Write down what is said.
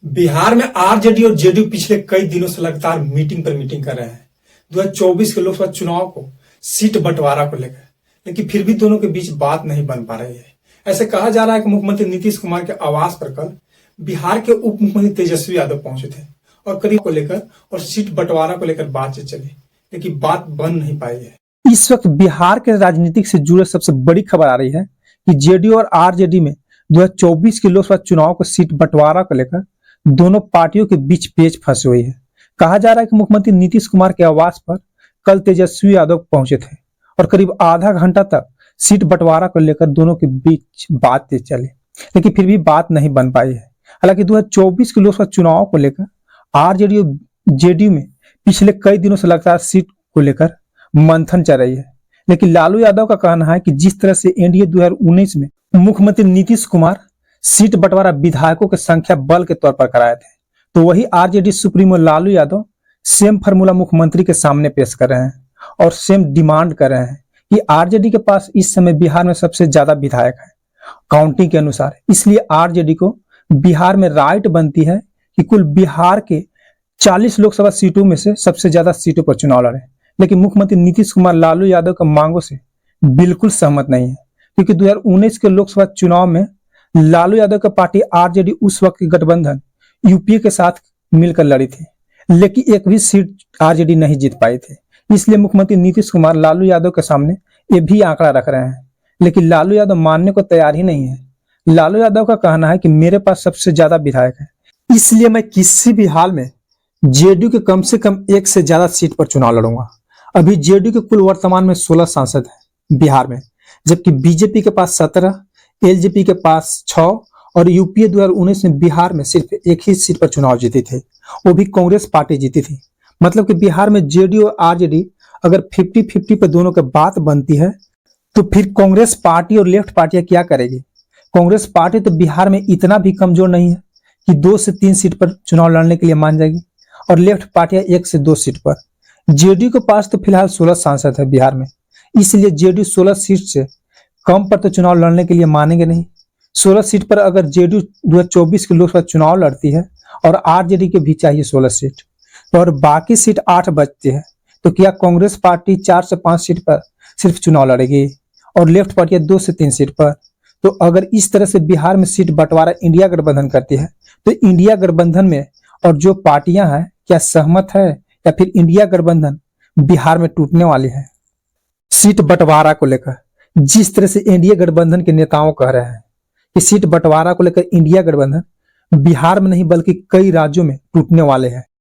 बिहार में आरजेडी और जेडीयू पिछले कई दिनों से लगातार मीटिंग पर मीटिंग कर रहे हैं 2024 के लोकसभा चुनाव को सीट बंटवारा को लेकर, लेकिन फिर भी दोनों के बीच बात नहीं बन पा रही है। ऐसे कहा जा रहा है कि मुख्यमंत्री नीतीश कुमार के आवास पर कल बिहार के उप मुख्यमंत्री तेजस्वी यादव पहुंचे थे और करीब को लेकर और सीट बंटवारा को लेकर बातचीत चली, लेकिन बात बन नहीं पाई है। इस वक्त बिहार के राजनीतिक से जुड़े सबसे बड़ी खबर आ रही है कि जेडीयू और आरजेडी में 2024 के लोकसभा चुनाव को सीट बंटवारा को लेकर दोनों पार्टियों के बीच पेच फंसी हुई है। कहा जा रहा है कि मुख्यमंत्री नीतीश कुमार के आवास पर कल तेजस्वी यादव पहुंचे थे और करीब आधा घंटा तक सीट बंटवारा को लेकर दोनों के बीच बातचीत चली, लेकिन फिर भी बात नहीं बन पाई है। हालांकि 2024 के लोकसभा चुनाव को लेकर आरजेडी और जेडीयू में पिछले कई दिनों से लगातार सीट को लेकर मंथन चल रही है, लेकिन लालू यादव का कहना है कि जिस तरह से एनडीए 2019 में मुख्यमंत्री नीतीश कुमार सीट बंटवारा विधायकों की संख्या बल के तौर पर कराए थे, तो वही RJD supremo Lalu Yadav same formula मुख्यमंत्री के सामने पेश कर रहे हैं और सेम डिमांड कर रहे हैं कि आरजेडी के पास इस समय बिहार में सबसे ज्यादा विधायक है काउंटिंग के अनुसार। इसलिए आरजेडी को बिहार में राइट बनती है कि कुल बिहार के 40 लोकसभा सीटों में से सबसे ज्यादा सीटों पर चुनाव लड़े, लेकिन मुख्यमंत्री नीतीश कुमार लालू यादव के मांगों से बिल्कुल सहमत नहीं है, क्योंकि 2019 के लोकसभा चुनाव में लालू यादव की पार्टी आरजेडी उस वक्त के गठबंधन यूपीए के साथ मिलकर लड़ी थी, लेकिन एक भी सीट आरजेडी नहीं जीत पाई थी। इसलिए मुख्यमंत्री नीतीश कुमार लालू यादव के सामने ये भी आंकड़ा रख रहे हैं, लेकिन लालू यादव मानने को तैयार ही नहीं है। लालू यादव का कहना है कि मेरे पास सबसे ज्यादा विधायक है, इसलिए मैं किसी भी हाल में जेडीयू के कम से कम एक से ज्यादा सीट पर चुनाव लड़ूंगा। अभी जेडीयू के कुल वर्तमान में 16 सांसद हैं बिहार में, जबकि बीजेपी के पास 17, एलजेपी के पास 6 और यूपीए 2019 में बिहार में सिर्फ एक ही सीट पर चुनाव जीते थे, वो भी कांग्रेस पार्टी जीती थी। मतलब कि बिहार में जेडीयू और आरजेडी अगर 50-50 पर दोनों की बात बनती है तो फिर कांग्रेस पार्टी और लेफ्ट पार्टियां क्या करेगी? कांग्रेस पार्टी तो बिहार में इतना भी कमजोर नहीं है कि 2 से 3 सीट पर चुनाव लड़ने के लिए मान जाएगी, और लेफ्ट पार्टियां 1 से 2 सीट पर। जेडीयू के पास तो फिलहाल 16 सांसद है बिहार में, इसलिए जेडीयू 16 सीट से कम पर तो चुनाव लड़ने के लिए मानेंगे नहीं। 16 सीट पर अगर जेडीयू 2024 के लोकसभा चुनाव लड़ती है और आरजेडी के भी चाहिए 16 सीट, तो और बाकी सीट 8 बचती है, तो क्या कांग्रेस पार्टी 4 से 5 सीट पर सिर्फ चुनाव लड़ेगी और लेफ्ट पार्टियां 2 से 3 सीट पर? तो अगर इस तरह से बिहार में सीट बंटवारा इंडिया गठबंधन करती है, तो इंडिया गठबंधन में और जो पार्टियां हैं क्या सहमत है, या फिर इंडिया गठबंधन बिहार में टूटने वाली है? सीट बंटवारा को लेकर जिस तरह से एनडीए गठबंधन के नेताओं कह रहे हैं कि सीट बंटवारा को लेकर इंडिया गठबंधन बिहार में नहीं बल्कि कई राज्यों में टूटने वाले हैं,